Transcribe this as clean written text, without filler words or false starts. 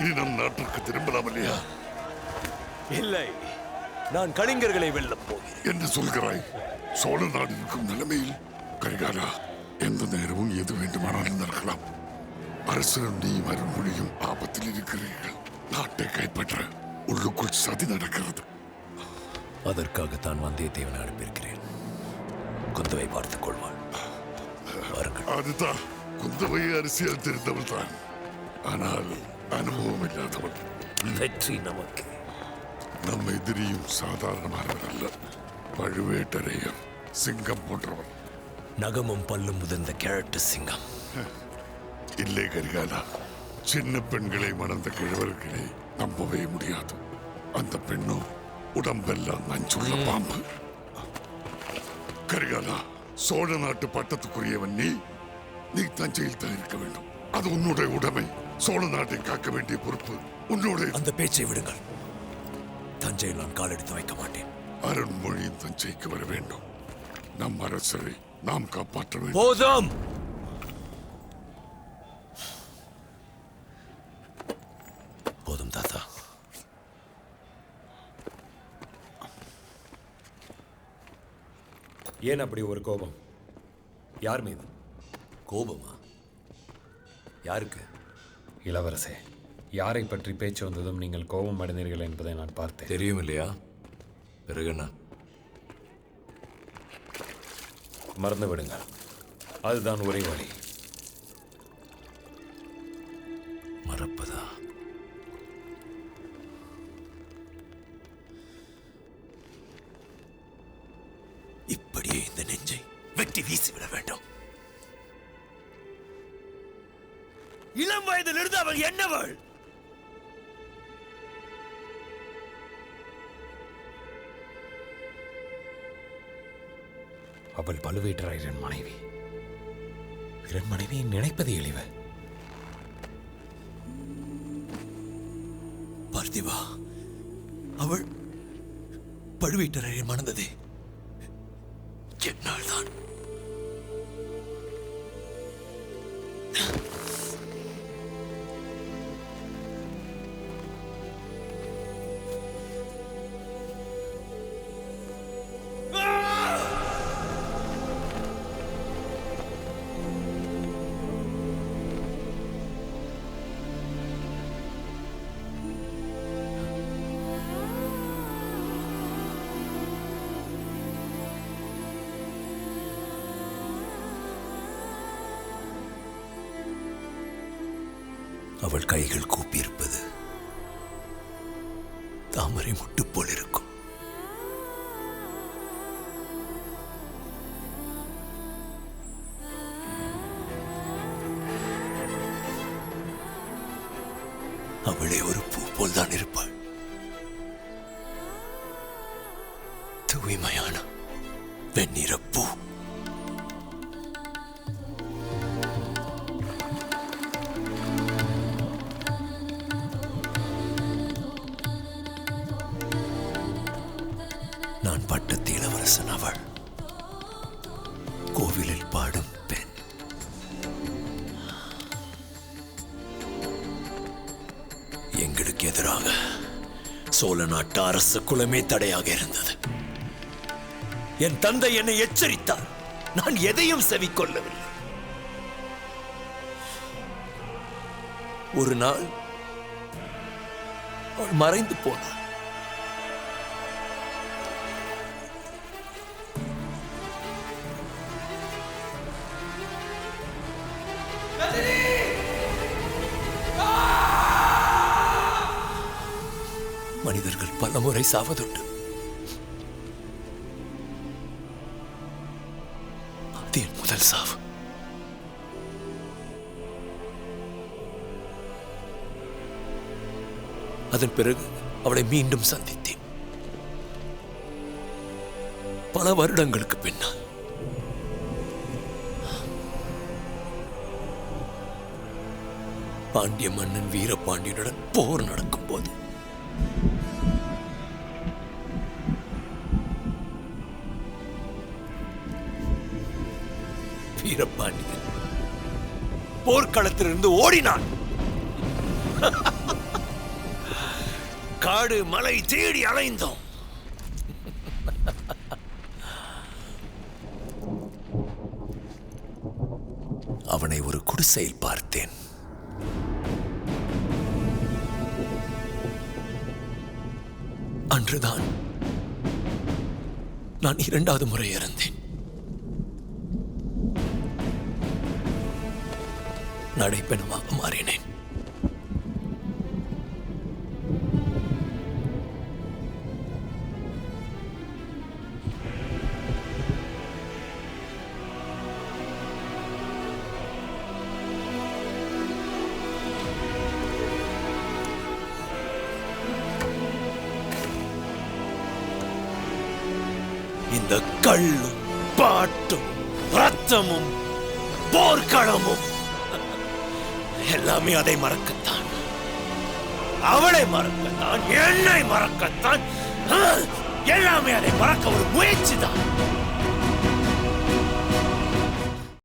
இனி நம் நாட்டிற்கு திரும்பலாம் இல்லையா? இல்லை, நான் கலிங்கர்களை வெல்லப் போகிறேன் என்று சொல்கிறாய். சோழ நாடு இருக்கும் நிலைமையில் கரிகாலா, எந்த நேரமும் எது வேண்டுமானாலும் நடக்கலாம். அரசரும் நீ மறுமொழியும் ஆபத்தில் இருக்கிறீர்கள். நாட்டை கைப்பற்ற உள்ளுக்குள் சதி நடக்கிறது. அதற்காகத்தான் வந்தியத்தேவனை அனுப்பியிருக்கிறேன். குந்தவை பார்த்துக் கொள்வாள். அதுதான், குந்தவை அரசியல் தெரிந்தவள் தான், ஆனால் அனுபவம் இல்லாதவள். வெற்றி நமக்கு. நம் எதிரியும் சாதாரணமானவர் அல்ல. பழுவேட்டரையர் சிங்கம் போன்றவர். நகமும் பல்லும் முதிர்ந்த கிழட்டு சிங்கம். இல்லை கரிகாலா, சின்ன பெண்களை மணந்த கிழவர்களை நம்பவே முடியாது. அந்த பெண்ணோ உடம்பெல்லாம் நஞ்சுள்ள பாம்பு. கரிகாலா, சோழ நாட்டு பட்டத்துக்குரியவன் நீ தஞ்சையில் தான் இருக்க வேண்டும். அது உன்னுடைய உடைமை. சோழ நாட்டை காக்க வேண்டிய பொறுப்பு உன்னுடைய. அந்த பேச்சை விடுங்கள். தஞ்சையில் நான் காலெடுத்து வைக்க மாட்டேன். அருண்மொழியின் தஞ்சைக்கு வர வேண்டும். நம் அரசரை நாம் காப்பாற்ற வேண்டும். போதும். போதும் தாத்தா. ஏன் அப்படி ஒரு கோபம்? யார் மீது கோபமா? யாருக்கு? இளவரசே, யாரை பற்றி பேச்சு வந்ததும் நீங்கள் கோபம் அடைந்தீர்கள் என்பதை நான் பார்த்தேன். தெரியும் இல்லையா? பிறகு என்ன? மறந்து விடுங்கள். அதுதான் ஒரே வழி. மறப்பதா? இப்படியே இந்த நெஞ்சை வெட்டி வீசிவிட வேண்டும். இளம் வயதில் இருந்து அவள் என்னவள்? அவள் பழுவேட்டராயரின் மனைவி. பிறன் மனைவியை நினைப்பது எளிவு. பார்த்திவா, அவள் பழுவேட்டரையரை மணந்ததே என்னால் தான். அவள் கைகள் கூப்பியிருப்பது தாமரை முட்டு போல் இருக்கும். அவளே ஒரு பூ போல் தான் இருப்பாள். தூய்மையான வெண்ணிற பூ. நான் பட்டத்து இளவரசன், அவள் கோவிலில் பாடும் பெண். எங்களுக்கு எதிராக சோழ நாட்டு அரச குலமே தடையாக இருந்தது. என் தந்தை என்னை எச்சரித்தார். நான் எதையும் செவிக்கொள்ளவில்லை. ஒரு நாள் அவள் மறைந்து போனாள். மனிதர்கள் பலமுறை சாவதுண்டு. அது என் முதல் சாவு. அதன் பிறகு அவளை மீண்டும் சந்தித்தேன். பல வருடங்களுக்கு பின்னால். பாண்டிய மன்னன் வீரபாண்டியனுடன் போர் நடக்கும் போது வீரபாண்டியன் போர்க்களத்திலிருந்து ஓடினான். காடு மலை தேடி அலைந்தோம். அவனை ஒரு குடிசையில் பார்த்தேன். அன்றுதான் நான் 2வது முறை இறந்தேன். நடைப்பெணமாக மாறினேன். இந்த கள்ளும் பாட்டும் ரத்தமும் போர்க்களமும் எல்லாமே அதை மறக்கத்தான், அவளை மறக்கத்தான், என்னை மறக்கத்தான், எல்லாமே அதை மறக்க ஒரு முயற்சி தான்.